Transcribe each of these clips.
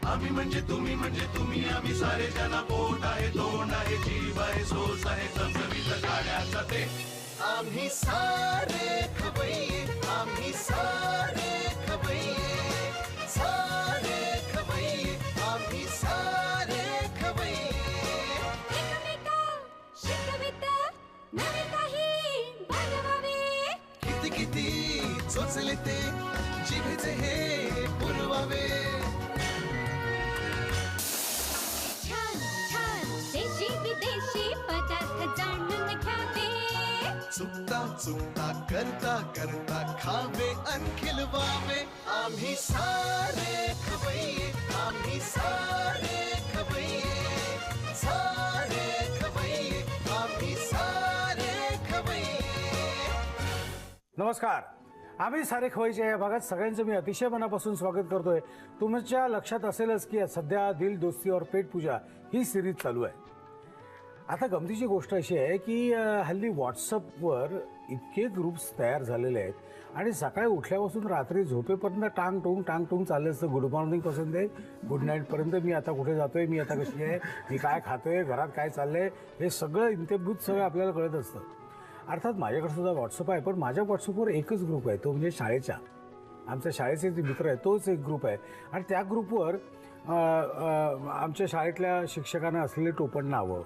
आम्ही म्हणजे तुम्ही आम्ही सारे जना पोट आहे तोंड आहे जीव आहे सोस आहे चमचमीत गाड्याचा ते आम्ही सारे खवय्ये आम्ही सारे खवय्ये सारे खवय्ये आम्ही सारे खवय्ये एकमेका शिकवित नवे काही बनवावे किती किती चोचले ते जिभेचे हे पुरवावे छान छान देशी विदेशी पदार्थ जाणून घ्यावे चुकता चुकता करता करता खावे अन खिलवावे आम्ही सारे खवय्ये आम्ही सारे खवय्ये सारे खवय्ये आम्ही सारे खवय्ये नमस्कार. आम्ही सारे खवय्ये या भागात सगळ्यांचं मी अतिशय मनापासून स्वागत करतोय. तुमच्या लक्षात असेलच की सध्या दिल दोस्ती और पेट पूजा ही सिरीज चालू आहे. आता गमतीची गोष्ट अशी आहे की हल्ली व्हॉट्सअपवर इतके ग्रुप्स तयार झालेले आहेत आणि सकाळी उठल्यापासून रात्री झोपेपर्यंत टांग टुंग चाललं असतं. गुड मॉर्निंगपासून ते गुड नाईटपर्यंत मी आता कुठे जातोय, मी आता कशी आहे, मी काय खातोय, घरात काय चाललंय, हे सगळं इंतेभूत सगळं आपल्याला कळत असतं. अर्थात माझ्याकडे सुद्धा व्हॉट्सअप आहे, पण माझ्या व्हॉट्सअपवर एकच ग्रुप आहे, तो म्हणजे शाळेच्या आमच्या शाळेचे जे मित्र आहेत तोच एक ग्रुप आहे. आणि त्या ग्रुपवर आमच्या शाळेतल्या शिक्षकांना असलेली टोपण नावं,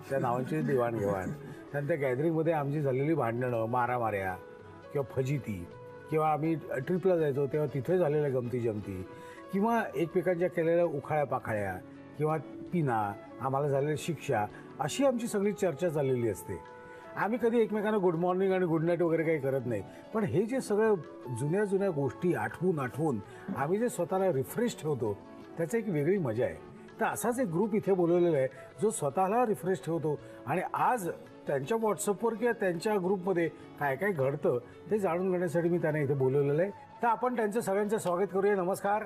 त्या नावांची देवाणघेवाण, त्यानंतर गॅदरिंगमध्ये आमची झालेली भांडणं, मारामाऱ्या किंवा फजिती, किंवा आम्ही ट्रिपला जायचो तेव्हा तिथे झालेल्या गमती जमती, किंवा एकमेकांच्या केलेल्या उखाळ्या पाखाळ्या किंवा पिना, आम्हाला झालेली शिक्षा, अशी आमची सगळी चर्चा चाललेली असते. आम्ही कधी एकमेकांना गुड मॉर्निंग आणि गुड नाईट वगैरे काही करत नाही, पण हे जे सगळं जुन्या जुन्या गोष्टी आठवून आम्ही जे स्वतःला रिफ्रेश ठेवतो त्याची एक वेगळी मजा आहे. तर असाच एक ग्रुप इथे बोलवलेला आहे जो स्वतःला रिफ्रेश ठेवतो आणि आज त्यांच्या व्हॉट्सअपवर किंवा त्यांच्या ग्रुपमध्ये काय काय घडतं ते जाणून घेण्यासाठी मी त्यांना इथे बोलवलेलं आहे. तर आपण त्यांचं सगळ्यांचं स्वागत करूया. नमस्कार.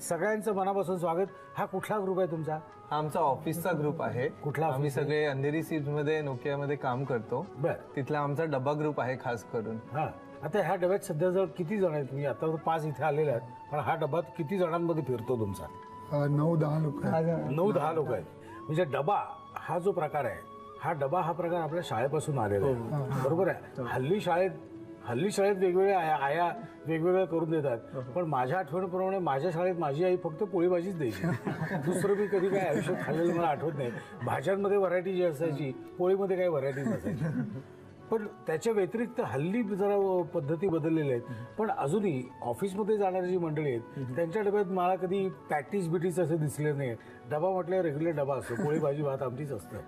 सगळ्यांचं मनापासून स्वागत. हा कुठला ग्रुप आहे तुमचा? हा आमचा ऑफिसचा ग्रुप आहे. कुठला? आम्ही सगळे अंधेरी सीट मध्ये नोकियामध्ये काम करतो. बरं. तिथला आमचा डब्बा ग्रुप आहे खास करून. हां, आता ह्या डब्यात सध्या जर किती जण आहेत? तुम्ही आता 5 इथे आलेले आहेत, पण हा डब्यात किती जणांमध्ये फिरतो तुमचा? 9-10 लोक 9-10 लोक आहेत. म्हणजे डबा हा जो प्रकार आहे, हा डबा हा प्रकार आपल्या शाळेपासून आलेला आहे, बरोबर आहे. हल्ली शाळेत वेगवेगळ्या आया वेगवेगळ्या करून देतात, पण माझ्या आठवणीप्रमाणे माझ्या शाळेत माझी आई फक्त पोळी भाजीच द्यायची. दुसरं मी कधी काय आयुष्यात खाल्लेलं मला आठवत नाही. भाज्यांमध्ये व्हरायटी जी असायची, पोळीमध्ये काही व्हरायटी नसायची. पण त्याच्या व्यतिरिक्त हल्ली जरा पद्धती बदललेल्या आहेत. पण अजूनही ऑफिसमध्ये जाणारी जी मंडळी आहेत त्यांच्या डब्यात मला कधी पॅटीस बिटीस असे दिसले नाही. डबा म्हटल्यावर रेग्युलर डबा असतो, पोळी भाजी भात आमटीच असतं.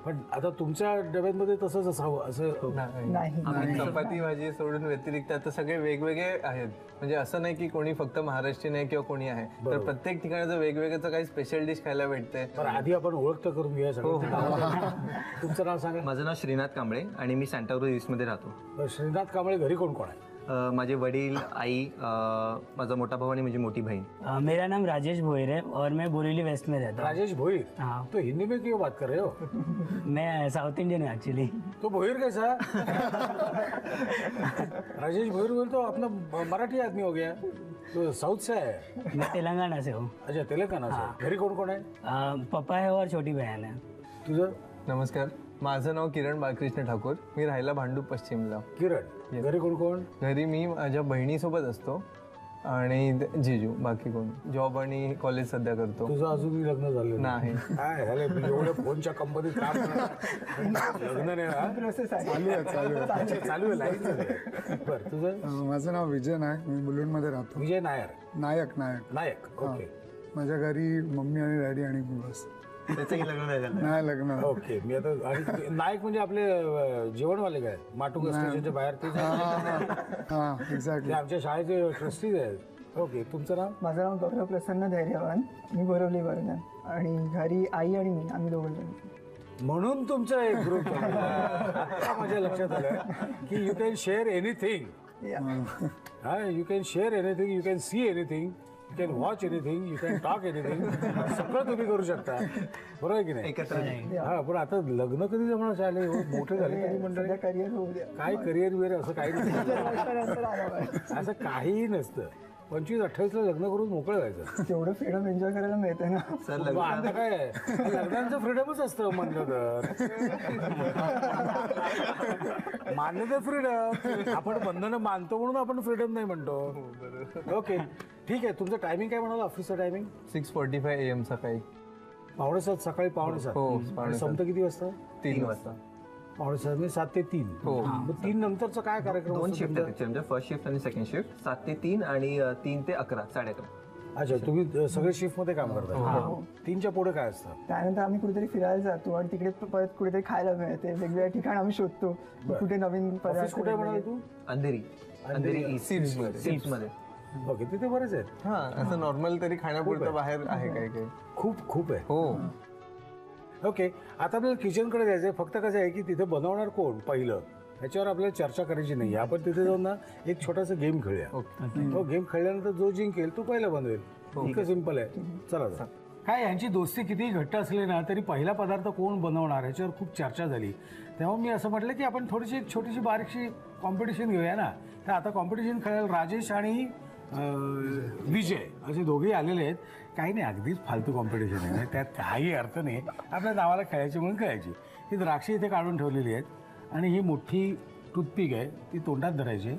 पण आता तुमच्या डब्यांमध्ये तसंच असावं असं नाही. चपाती भाजी सोडून व्यतिरिक्त आता सगळे वेगवेगळे आहेत. म्हणजे असं नाही की कोणी फक्त महाराष्ट्रीयन आहे किंवा कोणी आहे, तर प्रत्येक ठिकाणाचं वेगवेगळं काही स्पेशल डिश खायला भेटते. तर आधी आपण ओळख तर करून घेऊया सगळं. तुमचं नाव सांगा. माझं नाव श्रीनाथ कांबळे आणि मी सँटाक्रूझ ईस्टमध्ये राहतो. श्रीनाथ कांबळे. घरी कोण कोण आहे? माझे वडील, आई, माझा मोठा भाऊ आणि माझी मोठी बहीण. मेरा नाम राजेश भोईर है और मैं बोरीवली वेस्ट में रहता हूँ. राजेश भोईर. हाँ. तो हिंदी में क्यों बात कर रहे हो? मैं साउथ इंडियन हूँ एक्चुअली. तो भोईर कैसा? राजेश भोईर बोल तो अपना मराठी आदमी हो गया. तो साउथ से है? मैं तेलंगाना से हूँ. अच्छा, तेलंगाना से. घरी कोण कोण आहे? पापा है और छोटी बहन है. तुझं? नमस्कार, माझं नाव किरण बाळकृष्ण ठाकूर. मी राहायला भांडूप पश्चिमला. किरण. घरी कोण कोण? घरी मी माझ्या बहिणीसोबत असतो आणि जिजू. बाकी कोण जॉब आणि कॉलेज सध्या करतो. तुझं अजूनही लग्न झालं नाही. काय झालं? एवढ्या फोनच्या कंपनीत काम करणार. लग्न नाही ना? चालू आहे लाईन. बरं, तुझं? माझं नाव विजय नायक. मी मुलुंडमध्ये राहतो. विजय नायर. नायक. ओके. माझ्या घरी मम्मी आणि डॅडी आणि मी बस. नाही लग्न. ओके. मी आता आणि नायक म्हणजे आपले जेवणवाले काय माटुंगा स्टेशनच्या बाहेर ते एक्झॅक्टली आमच्या शाळेचे ट्रस्टीज आहेत. ओके. तुमचं नाव? माझं नाव डॉक्टर प्रसन्न धैर्यवान. मी बोरिवली वर्धन आणि घरी आई आणि मी आम्ही दोघं जण. म्हणून तुमचा एक ग्रुप माझ्या लक्षात आलं की यू कॅन शेअर एनिथिंग. हा, you can share anything, you can see anything, you can watch anything, you can talk anything. सगळं तुम्ही करू शकता, बरोबर आहे की नाही? हा, पण आता लग्न कधी जमणार झाले, मोठे झाले तरी मंडळी करिअर होऊ द्या. काय करिअर बिअर असं काही नसतं. असं काहीही नसतं. 25-28ला लग्न करून मोकळं व्हायचं. तेवढं फ्रीडम एन्जॉय करायला मिळते ना. मग आता काय आहे? लग्नाचं फ्रीडमच असतं म्हणलं तर. मान्य तर फ्रीडम, आपण बंधनं मानतो म्हणून आपण फ्रीडम नाही म्हणतो. ओके ठीक आहे. तुमचं टायमिंग काय म्हणाल ऑफिसचं टायमिंग? 6:45 AM सकाळी. 6:45 सकाळी 6:45. हो, आणि संपतं किती वाजता? 3 वाजता. 6:45 म्हणजे 7 ते 3. मग 3 नंतरचा काय कार्यक्रम 2 असतो शिफ्ट तुमचा? आहेत म्हणजे फर्स्ट शिफ्ट आणि सेकंड शिफ्ट 7 ते 3 आणि 3 ते 11 11:30. अच्छा, तुम्ही सगळे शिफ्ट मध्ये काम करता. 3च्या पुढे काय असतं? त्यानंतर आम्ही कुठेतरी फिरायला जातो आणि तिकडे परत कुठेतरी खायला मिळते. वेगवेगळ्या ठिकाण आम्ही शोधतो कुठे नवीन ऑफिस पदार्थ कुठे म्हणाल तू? अंधेरी ईस्ट मध्ये. ओके, तिथे बरेच आहेत. हा, असं नॉर्मल तरी खाण्यापुरतं बाहेर आहे काही काही. खूप आहे. हो. ओके, आता आपल्याला किचनकडे जायचंय. फक्त कसं आहे की तिथे बनवणार कोण पहिलं ह्याच्यावर आपल्याला चर्चा करायची नाही. आपण तिथे जाऊन ना एक छोटासा गेम खेळूया. तो गेम खेळल्यानंतर जो जिंकेल तो पहिला बनवेल. इतकं सिंपल आहे. चला जा. काय यांची दोस्ती किती घट्ट असली ना तरी पहिला पदार्थ कोण बनवणार ह्याच्यावर खूप चर्चा झाली. तेव्हा मी असं म्हटलं की आपण थोडीशी एक छोटीशी बारीकशी कॉम्पिटिशन घेऊया ना. तर आता कॉम्पिटिशन खेळायला राजेश आणि विजय असे दोघेही आलेले आहेत. काही नाही, अगदीच फालतू कॉम्पिटिशन आहे, त्यात काही अर्थ नाही. आपल्या नावाला खेळायची म्हणून खेळायची. ही द्राक्षे इथे काढून ठेवलेली आहेत आणि ही मोठी टूथपिक आहे, ती तोंडात धरायची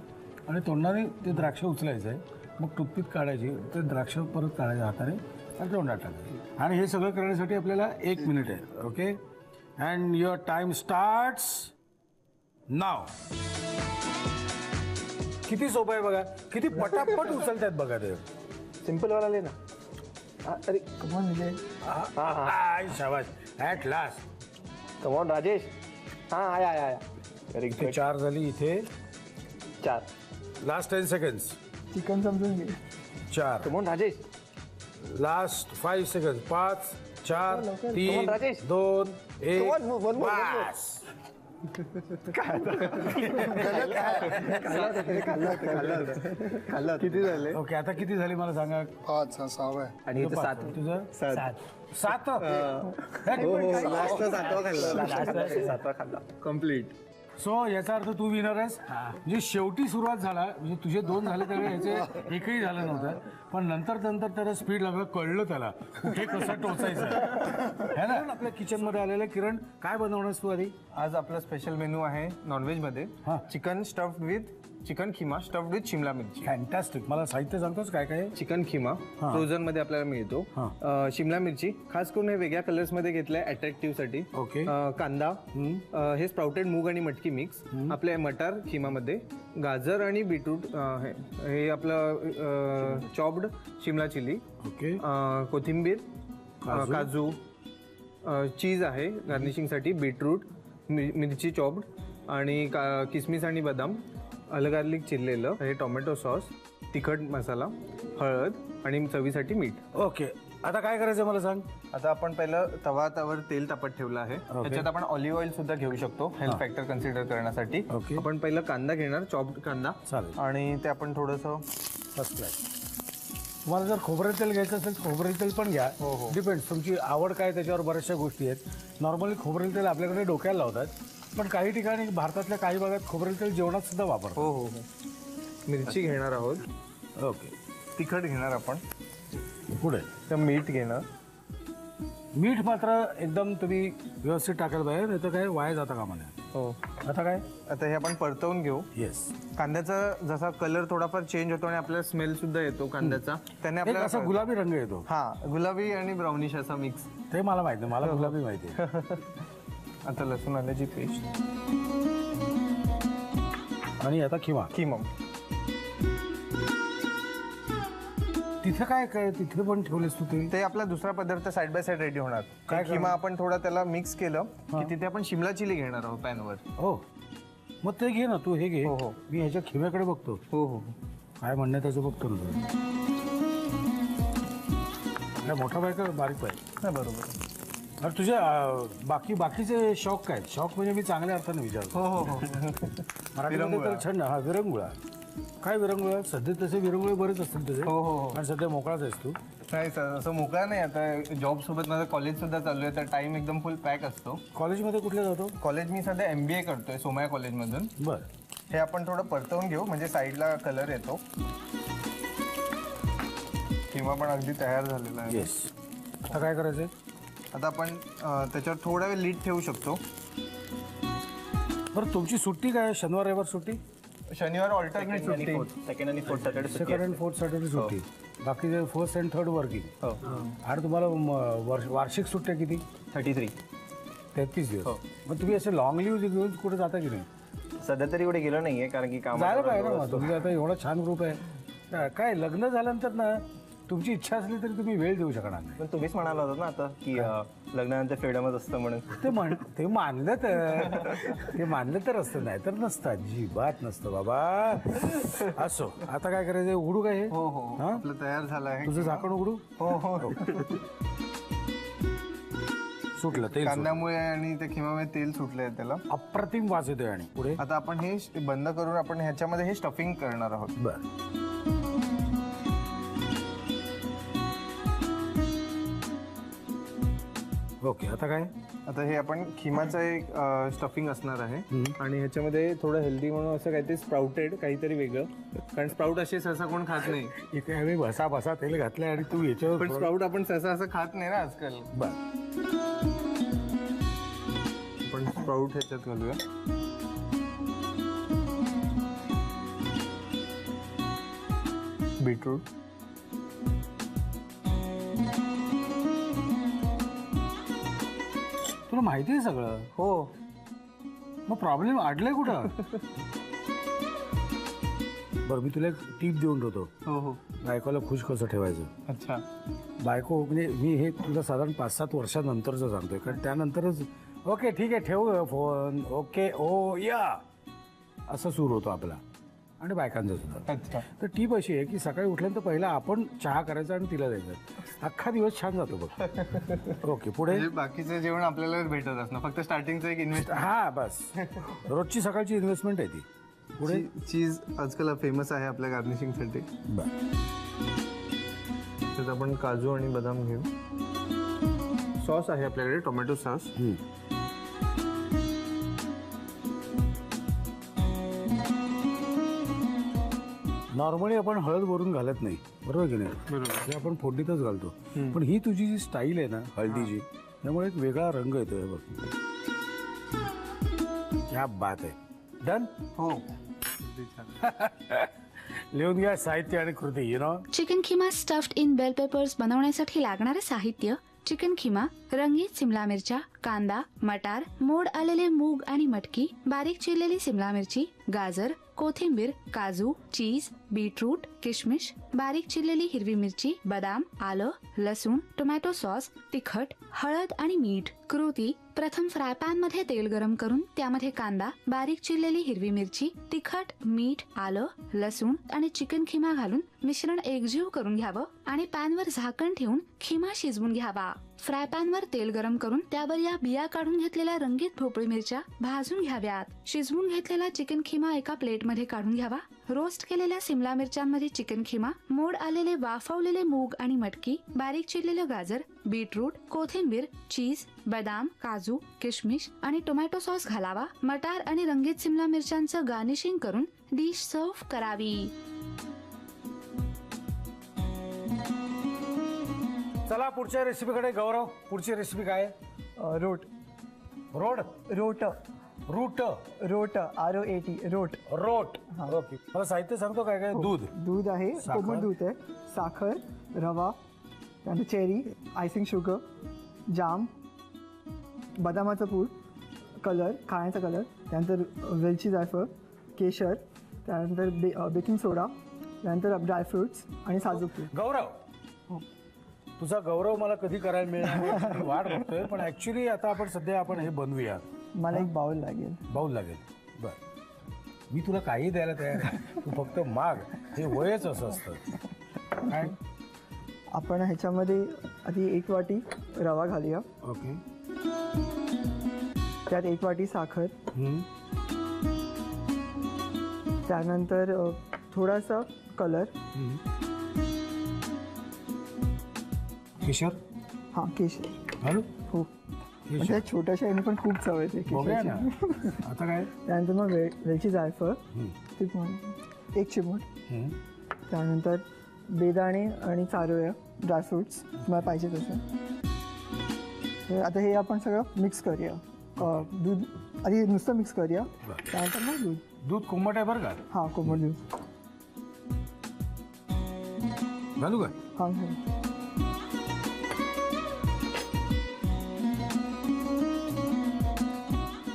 आणि तोंडाने ते द्राक्ष उचलायचं आहे. मग टूथपिक काढायची, ते द्राक्ष परत काढायचे हाताने आणि तोंडात टाकायचे. आणि हे सगळं करण्यासाठी आपल्याला 1 मिनिट आहे. Okay, and your time starts now. किती सोपं आहे बघा, किती पटापट उचलतात बघा ते. सिंपल वाला लेना. अरे कमॉन विजय. शाबाश, ॲट लास्ट. कमॉन राजेश. हाँ आया आया आया. वेरी इथे गुड. 4 झाली, इथे 4. Last 10 seconds. चिकन समजून घे. 4. Come on Rajesh. Last 5 second. 5 4 3 Come on, Rajesh. 2 1. Come on, one more. बस. किती झाले? ओके, आता किती झाली मला सांगा. 5 हा 6 आहे. आणि इथे 7. तुझं 7. सातवा खाल्ला. कम्प्लीट. सो याचा अर्थ तू विनर आहेस. म्हणजे शेवटी सुरुवात झाला, म्हणजे तुझे 2 झाले त्यावेळी याचे एकही झालं नव्हतं. पण नंतर त्याला स्पीड लागलं, कळलं त्याला कुठे कसं टोचायचं है ना. आपल्या किचन मध्ये आलेलं किरण, काय बनवणारस तू आधी? आज आपला स्पेशल मेनू आहे नॉनव्हेज मध्ये. Chicken stuffed with chicken keema stuffed with Shimla मिरची. फॅन्टॅस्टिक. मला साहित्य सांगतोस काय काय? चिकन खिमा फ्रोझन मध्ये आपल्याला मिळतो. शिमला मिरची खास करून हे वेगळ्या कलर्स मध्ये घेतलंय अट्रॅक्टिव्ह साठी. ओके. कांदा, हे स्प्राउटेड मूग आणि मटकी मिक्स. आपले मटार खिमा मध्ये, गाजर आणि बीटरूट, हे आपलं चॉप्ड शिमला चिली. ओके. कोथिंबीर, काजू, चीज आहे गार्निशिंग साठी, बीटरूट, मिरची चॉप्ड आणि किसमिस आणि बदाम, आलं गार्लिक चिरलेलं, हे टोमॅटो सॉस, तिखट मसाला, हळद आणि चवीसाठी मीठ. ओके, आता काय करायचं मला सांग. आता आपण पहिलं तवावर तेल तापत ठेवलं आहे. त्याच्यात आपण ऑलिव्ह ऑइल सुद्धा घेऊ शकतो हेल्थ फॅक्टर कन्सिडर करण्यासाठी. आपण पहिलं कांदा घेणार, चॉप्ड कांदा. चालेल. आणि ते आपण थोडंसं फर्स्ट क्लास. तुम्हाला जर खोबरेल तेल घ्यायचं असेल खोबरेल तेल पण घ्या. डिपेंड तुमची आवड काय त्याच्यावर बऱ्याचशा गोष्टी आहेत. नॉर्मली खोबरेल तेल आपल्याकडे डोक्याला लावतात, पण काही ठिकाणी भारतातल्या काही भागात खोबरेल तेल जेवणात सुद्धा वापरतात. हो. मिरची घेणार आहोत. ओके. तिखट घेणार आपण. पुढे तर मीठ घेणार. मीठ मात्र एकदम तुम्ही व्यवस्थित टाकायला पाहिजे, नाही तर काय वाया जाता कामा नये. हो. आता काय? आता हे आपण परतवून घेऊ. येस. कांद्याचा जसा कलर थोडाफार चेंज होतो आणि आपल्याला स्मेल सुद्धा येतो कांद्याचा, त्याने एक आपल्याला असा गुलाबी रंग येतो. गुलाबी आणि ब्राउनिश असा मिक्स. ते मला माहिती नाही, मला गुलाबी माहिती आहे. आता लसूण आल्याची पेस्ट आणि आता खिमा. तिथे काय काय तिथे पण ठेवलेस तू तेल? ते आपला दुसरा पदार्थ साइड बाय साइड रेडी होणार. काय किमा आपण थोडा त्याला मिक्स केलं की तिथे आपण शिमला चिली घेणार आहोत पॅनवर. हो, मग ते घे ना तू. हे घे. हो. मी ह्याच्या खिम्याकडे बघतो. हो. काय म्हणणं त्याचं बघतो ना. मोठा पाय का बारीक पाय? नाही, बरोबर. अरे तुझे बाकीचे शौक काय? शौक म्हणजे मी चांगल्या अर्थाने विचारतो. हो. मराठीमध्ये तर छंद. हा, विरंगुळा. काय विरंगुळा? सध्या तसे विरंगुळे बरेच असतील तुझे. हो. आणि सध्या मोकळाच आहेस तू. नाही सर, असं मोकळा नाही. आता जॉब सोबत माझं कॉलेज सुद्धा चालू आहे, तर टाइम एकदम फुल पॅक असतो. कॉलेजमध्ये कुठले जातो? कॉलेज मी सध्या MBA करतोय सोमया कॉलेजमधून. बरं. हे आपण थोडं परतवून घेऊ म्हणजे साईडला कलर येतो. खिमा पण अगदी तयार झालेला आहे. येस. आता काय करायचंय? आता आपण त्याच्यावर थोडा वेळ लीड ठेवू शकतो. बरं तुमची सुट्टी काय? शनिवार रविवार सुट्टी? शनिवार ऑल्टरनेट सुट्टी. सेकंड आणि fourth Saturday second and fourth Saturday सुट्टी. बाकी फर्स्ट अँड थर्ड वर्किंग. आणि तुम्हाला वार्षिक सुट्ट्या किती? 33. 33 दिवस. मग तुम्ही असे लॉंग लिव्ह घेऊन कुठे जाता की नाही? सध्या तरी एवढे गेलो नाहीये कारण की काम जायला पाहिजे ना. तुम्ही आता एवढा छान ग्रुप आहे. काय लग्न झाल्यानंतर ना तुमची इच्छा असली तरी तुम्ही वेळ देऊ शकणार नाही. पण तुम्हीच म्हणाला होता ना आता की लग्नानंतर फ्रीडमच असतं म्हणून. ते मानलं तर असतं, नाही तर नसतं. अजिबात नसतं बाबा. असो. आता काय करायचं? उघडू काय हे? हो आपलं तयार झालं आहे. तुझं झाकण उघडू? हो. सुटलं तेल. कांद्यामुळे आणि त्या खिमामुळे तेल सुटलंय त्याला. अप्रतिम वास येतोय. आणि पुढे आता आपण हे बंद करून आपण ह्याच्यामध्ये हे स्टफिंग करणार आहोत. बर. ओके. आता काय? आता हे आपण खिमाचं एक स्टफिंग असणार आहे आणि ह्याच्यामध्ये थोडं हेल्दी म्हणून असं काहीतरी स्प्राउटेड काहीतरी वेगळं, कारण स्प्राउट असे सहसा कोण खात नाही. इथे आम्ही बसा तेल घातलंय आणि तू याच्यावर पण स्प्राउट आपण सहसा असं खात नाही ना आजकाल. बर. आपण स्प्राउट ह्याच्यात घालूया. बीटरूट. तुला माहिती आहे सगळं? हो. मग प्रॉब्लेम अडलाय कुठं? बरं मी तुला एक टीप देऊन ठेवतो. हो. बायकोला खुश कसं ठेवायचं. अच्छा. बायको म्हणजे मी हे तुला साधारण 5-7 वर्षानंतरचं सांगतोय, कारण त्यानंतरच ओके ठीक आहे ठेव फोन, ओके ओ या असं सुरू होतो आपला आणि बायकांचं सुद्धा. अच्छा. तर टीप अशी आहे की सकाळी उठल्यानंतर पहिला आपण चहा करायचा आणि तिला द्यायचा. अख्खा दिवस छान जातो बघ. ओके. पुढे म्हणजे बाकीचं जेवण आपल्याला भेटत असणार, फक्त स्टार्टिंगचं एक इन्व्हेस्टमेंट. हा बस. रोजची सकाळची इन्व्हेस्टमेंट आहे ती. पुढे चीज आजकाल फेमस आहे आपल्या गार्निशिंगसाठी. बरं. त्यात आपण काजू आणि बदाम घेऊ. सॉस आहे आपल्याकडे, टोमॅटो सॉस. नॉर्मली आपण हळद वरून घालत नाही, बरोबर की नाही? बरोबर. हे आपण फोडणीतच घालतो. पण ही तुझी जी स्टाईल आहे ना हळदीची, त्यामुळे एक वेगळा रंग येतोय बघ. क्या बात आहे. डन. हो. लिहून घ्या साहित्य आणि कृती. Chicken keema stuffed in bell peppers बनवण्यासाठी लागणारे साहित्य: चिकन खिमा, रंगीत सिमला मिरच्या, कांदा, मटार, मोड आलेले मूग आणि मटकी, बारीक चिरलेली सिमला मिरची, गाजर, कोथिंबीर, काजू, चीज, बीटरूट, किशमिश, बारीक चिरलेली हिरवी मिरची, बदाम, आलं, लसूण, टोमॅटो सॉस, तिखट, हळद आणि मीठ. कृती: प्रथम फ्राय पॅन मध्ये तेल गरम करून त्यामध्ये कांदा, बारीक चिरलेली हिरवी मिरची, तिखट, मीठ, आलं, लसूण आणि चिकन खिमा घालून मिश्रण एकजीव करून घ्यावं आणि पॅनवर झाकण ठेवून खिमा शिजवून घ्यावा. फ्राय पॅनवर तेल गरम करून त्यावर या बिया काढून घेतलेल्या रंगीत भोपळी मिरच्या भाजून घ्याव्यात. शिजवून घेतलेला चिकन खिमा एका प्लेटमध्ये काढून घ्यावा. रोस्ट केलेल्या सिमला मिरच्यांमध्ये चिकन खिमा, मोड आलेले वाफवलेले मूग आणि मटकी, बारीक चिरलेलं गाजर, बीटरूट, कोथिंबीर, चीज, बदाम, काजू, किशमिश आणि टोमॅटो सॉस घालावा. मटार आणि रंगीत सिमला मिरच्यांचं गार्निशिंग करून डिश सर्व्ह करावी. चला पुढच्या रेसिपीकडे. गौरव, पुढची रेसिपी काय आहे? रोट. रोड. रोट. रूट. रोट. ROAT. रोट. रोट. ओके. मला साहित्य सांगतो काय काय? दूध. दूध आहे, साखर. कोमट दूध आहे, साखर, रवा, त्यानंतर चेरी, आयसिंग शुगर, जाम, बदामाचं पूड, कलर, खाण्याचा कलर, त्यानंतर वेलची, जायफळ, केशर, त्यानंतर बेकिंग सोडा, त्यानंतर ड्रायफ्रुट्स आणि साजूक तूप. गौरव, तुझा गौरव मला कधी करायला मिळणार मी वाट बघतोय, पण ऍक्च्युली आता आपण सध्या हे बनवूया. मला एक बाउल लागेल. बाउल लागेल. बर. मी तुला काही द्यायला तयार आहे. तू फक्त माग. हे वयच असं असतं. काय? आपण ह्याच्यामध्ये आधी 1 वाटी रवा घालूया. ओके. त्यात 1 वाटी साखर, त्यानंतर थोडासा कलर, केशर. हां केशर घालू. हो. म्हणजे छोट्याशा याने पण खूप चव येते बघूया ना. केशरची. आता काय? त्यानंतर मग वेलची, जायफळ ती पण 1 चिमूट, त्यानंतर बेदाणे आणि चारोळ्या, ड्रायफ्रुट्स तुम्हाला पाहिजे तसं. तर आता हे आपण सगळं मिक्स करूया. दूध आधी नुसतं मिक्स करूया, त्यानंतर मग दूध कोमट आहे बरं का. हां कोमट दूध घालू का. हां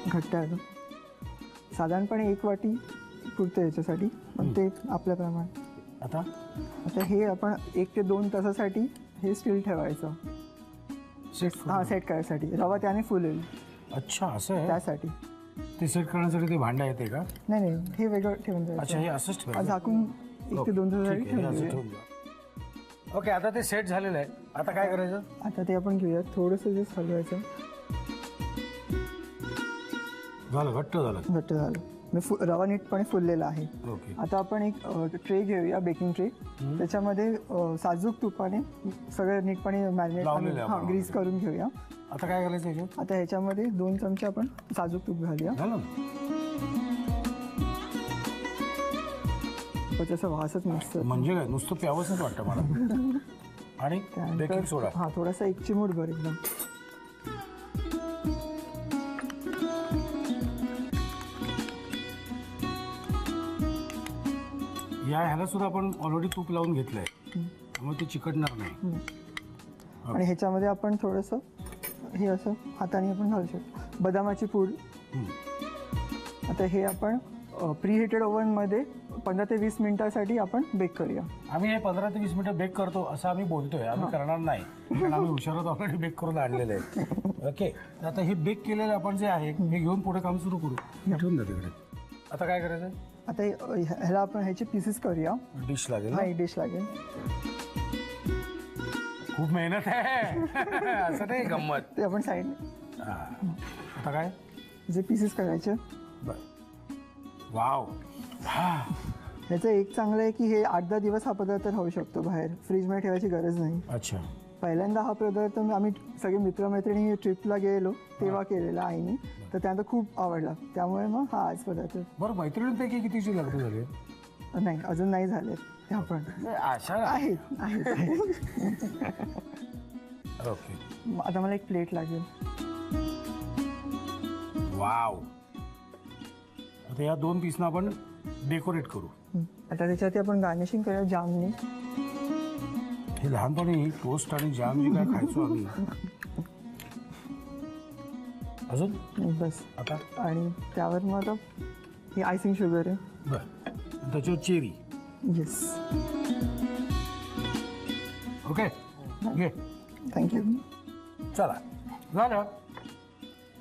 घट्ट आहे. साधारणपणे 1 वाटी पुरतं याच्यासाठी, पण ते आपल्याप्रमाणे. आता हे आपण 1 ते 2 तासासाठी हे स्टील ठेवायचं. हां सेट करायसाठी. रवा त्याने फुलेल. अच्छा असं आहे. त्यासाठी ते सेट करण्यासाठी ते भांडं येते का. नाही हे वेगळं ठेवून अच्छा हे असंच ठेवायचं. झाकून 1 ते 2 तासासाठी ठीक आहे, हे असं ठेवून ठेवून द्या. ओके आता ते सेट झालेलं आहे. आता काय करायचं. आता ते आपण घेऊया. थोडंसं जे हलवायचं. झालं घट्ट झालं. घट्ट झालं. रवा नीटपणे फुललेला आहे. ओके. आता आपण एक ट्रे घेऊया, बेकिंग ट्रे. त्याच्यामध्ये साजूक तुपाने सगळं नीटपणे मॅरिनेट लावलेलं आहे आपण. ग्रीस करून घेऊया. आता काय करायचं याच्यात. आता ह्याच्यामध्ये 2 चमचे आपण साजूक तूप घालूया. झालं त्याचा वासच मस्त. म्हणजे काय नुसतं प्यावंसच वाटतं मला. आणि बेकिंग सोडा. हां थोडासा 1 चिमूटभर एकदम. ह्याला सुद्धा आपण ऑलरेडी तूप लावून घेतलंय, त्यामुळे ते चिकटणार नाही. आणि ह्याच्यामध्ये आपण थोडंसं हे असं हाताने आपण घालू शकतो. बदामाची पूड. आता हे आपण प्री हिटेड ओव्हनमध्ये 15 ते 20 मिनिटासाठी आपण बेक करूया. आम्ही हे 15 ते 20 मिनिटं बेक करतो असं आम्ही बोलतोय. आम्ही करणार नाही, कारण आम्ही हुशारात ऑलरेडी बेक करून आणलेलं आहे. ओके. आता हे बेक केलेलं आपण जे आहे हे घेऊन पुढे काम सुरू करू. ठेवून द्या तिकडे. आता काय करायचं. आता ह्याला आपण ह्याचे पीसेस करूया. डिश लागेल. नाही डिश लागेल. खूप मेहनत आहे. असं नाही गंमत. ते आपण साईड. आता काय जे पीसेस करायचे. वाव. ह्याचं एक चांगलं आहे की हे 8-10 दिवस हा पदार्थ राहू शकतो बाहेर. फ्रीजमध्ये ठेवायची गरज नाही. अच्छा. पहिल्यांदा हा पदार्थ आम्ही सगळे मित्रमैत्रिणी ट्रिपला गेलो तेव्हा केलेला आईने, तर त्यानंतर खूप आवडला. त्यामुळे मग हा आज पदार्थ. बरं मैत्रिणींपैकी कितीची लग्न झाली. नाही अजून नाही झाले. ते आपण आशा आहेत. ओके. आता मला एक प्लेट लागेल. वाव. आता या 2 पीसना आपण डेकोरेट करू. आता त्याच्यावरती आपण गार्निशिंग करूया जामनी. हे लहानपणी टोस्ट आणि जाम जे काय खायचो आम्ही. अजून बस. आता आणि त्यावर मग आता ही आयसिंग शुगर आहे. बरं. त्याच्यावर चेरी. येस. ओके घे. थँक्यू. चला झालं.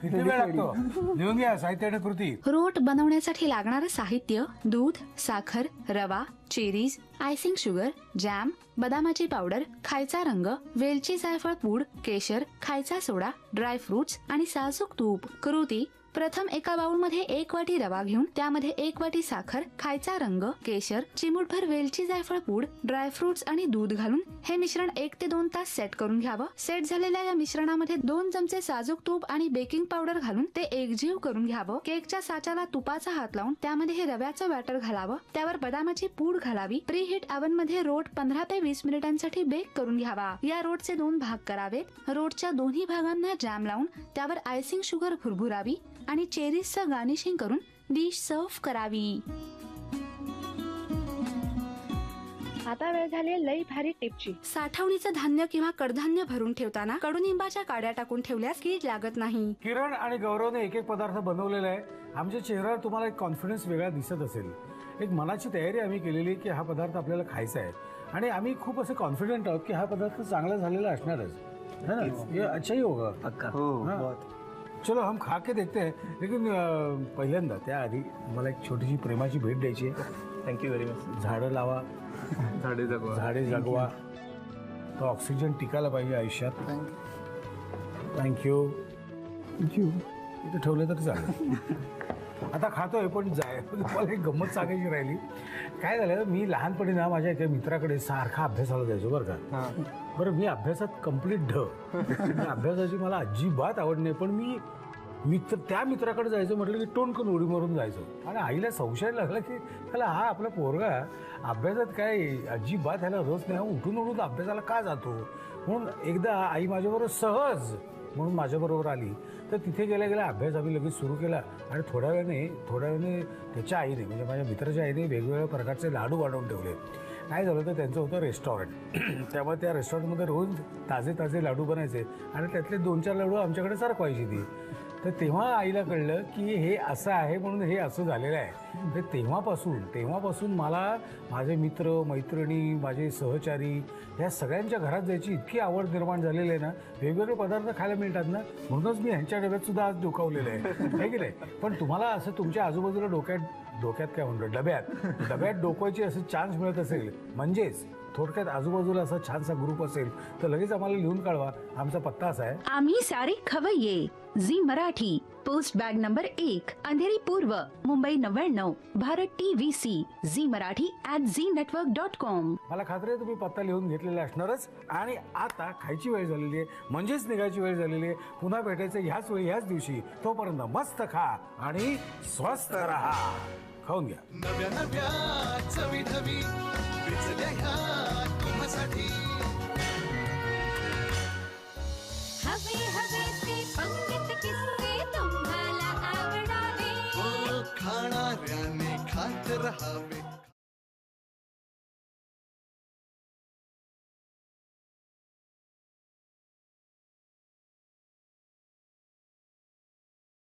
किती वेळ लागतो. लिहून घ्या साहित्य आणि कृती. रोट बनवण्यासाठी लागणारं साहित्य: दूध, साखर, रवा, चेरीज, आयसिंग शुगर, जॅम, बदामाची पावडर, खायचा रंग, वेलची जायफळ पूड, केशर, खायचा सोडा, ड्रायफ्रुट्स आणि साजूक तूप. कृती: प्रथम एका बाउलमध्ये 1 वाटी रवा घेऊन त्यामध्ये 1 वाटी साखर, खायचा रंग, केशर, चिमूटभर वेलची जायफळ पूड, ड्रायफ्रुट्स आणि दूध घालून हे मिश्रण 1 ते 2 तास सेट करून घ्यावं. सेट झालेल्या या मिश्रणामध्ये 2 चमचे साजूक तूप आणि बेकिंग पावडर घालून ते एकजीव करून घ्यावं. केकच्या साच्याला तुपाचा हात लावून त्यामध्ये हे रव्याचं बॅटर घालावं. त्यावर बदामाची पूड घालावी. प्री हीट ओव्हन मध्ये रोट 15 ते 20 मिनिटांसाठी बेक करून घ्यावा. या रोटचे 2 भाग करावेत. रोटच्या दोन्ही भागांना जॅम लावून त्यावर आयसिंग शुगर भुरभुरावी आणि चेरीजचं गार्निशिंग करून डिश सर्व्ह करावी. आता वेळ झाली लई भारी टिपची. साठवणीचं धान्य किंवा कडधान्य भरून ठेवताना कडुनिंबाच्या काड्या टाकून ठेवल्यास कीड लागत नाही. किरण आणि गौरवने एक पदार्थ बनवलेला आहे. आमच्या चेहऱ्यावर तुम्हाला एक कॉन्फिडन्स वेगळा दिसत असेल. एक मनाची तयारी आम्ही केलेली की हा पदार्थ आपल्याला खायचा आहे आणि आम्ही खूप असे कॉन्फिडंट आहोत की हा पदार्थ चांगला झालेला असणारच. है ना. ये अच्छा ही होगा. हाँ. चलो हम खा के देखते हैं. लेकिन पहिल्यांदा त्याआधी मला एक छोटीशी प्रेमाची भेट द्यायची आहे. Thank you very much. झाडं लावा, झाडे जगवा. झाडे जगवा. तो ऑक्सिजन टिकायला पाहिजे आयुष्यात. थँक्यू. इथे ठेवलं तर चालेल. आता खातोय पण मला एक गंमत सांगायची राहिली. काय झालं, मी लहानपणी ना माझ्या एका मित्राकडे सारखा अभ्यासाला जायचो बरं का. बरं मी अभ्यासात कम्प्लीट ढ. अभ्यासाची मला अजिबात आवड नाही, पण मी त्या मित्राकडे जायचं म्हटलं की टोनकन उडी मारून जायचं. आणि आईला संशय लागला की त्याला हा आपला पोरगा अभ्यासात काय अजिबात ह्याला रस नाही, हा उठून उठून अभ्यासाला का जातो. म्हणून एकदा आई माझ्याबरोबर सहज म्हणून माझ्याबरोबर आली. तर तिथे गेल्या गेल्या अभ्यास आम्ही लगेच सुरू केला. आणि थोड्या वेळाने त्याच्या आईने म्हणजे माझ्या मित्राच्या आईने वेगवेगळ्या प्रकारचे लाडू वाढवून ठेवले. काय झालं तर त्यांचं होतं रेस्टॉरंट. त्यामुळे त्या रेस्टॉरंटमध्ये रोज ताजे लाडू बनायचे आणि त्यातले 2-4 लाडू आमच्याकडे सरकवायची ती. तर तेव्हा आईला कळलं की हे असं आहे म्हणून हे असं झालेलं आहे. तर तेव्हापासून मला माझे मित्र मैत्रिणी माझे सहचारी ह्या सगळ्यांच्या घरात जायची इतकी आवड निर्माण झालेली आहे ना. वेगवेगळे पदार्थ खायला मिळतात ना, म्हणूनच मी ह्यांच्या डब्यात सुद्धा आज डोकावलेलं आहे की नाही. पण तुम्हाला असं तुमच्या आजूबाजूला डोक्यात काय म्हणतो डब्यात डोकवायची असं चान्स मिळत असेल, म्हणजेच थोडक्यात आजूबाजूला असा छानसा ग्रुप असेल तर लगेच आम्हाला लिहून कळवा. आमचा पत्ता असा आहे, आम्ही सारे खवय्ये, Zee Marathi, post bag number 1, Andheri पूर्व, मुंबई 99, भारत TVC, झी मराठी @znetwork.com. मला खात्री आहे तुम्ही पत्ता लिहून घेतलेला असणारच. आणि आता खायची वेळ झालेली आहे, म्हणजेच निघायची वेळ झालेली आहे. पुन्हा भेटायचं ह्याच वेळी ह्याच दिवशी. तोपर्यंत मस्त खा आणि स्वस्थ राहा. खाऊन घ्या. नव्या नव्या चवी धवी विचल्या ह्या तुम्हासाठी. हवे हवे ते पंडित किस्से तुम्हाला आवडावे. खाणाऱ्याने खात रहावे.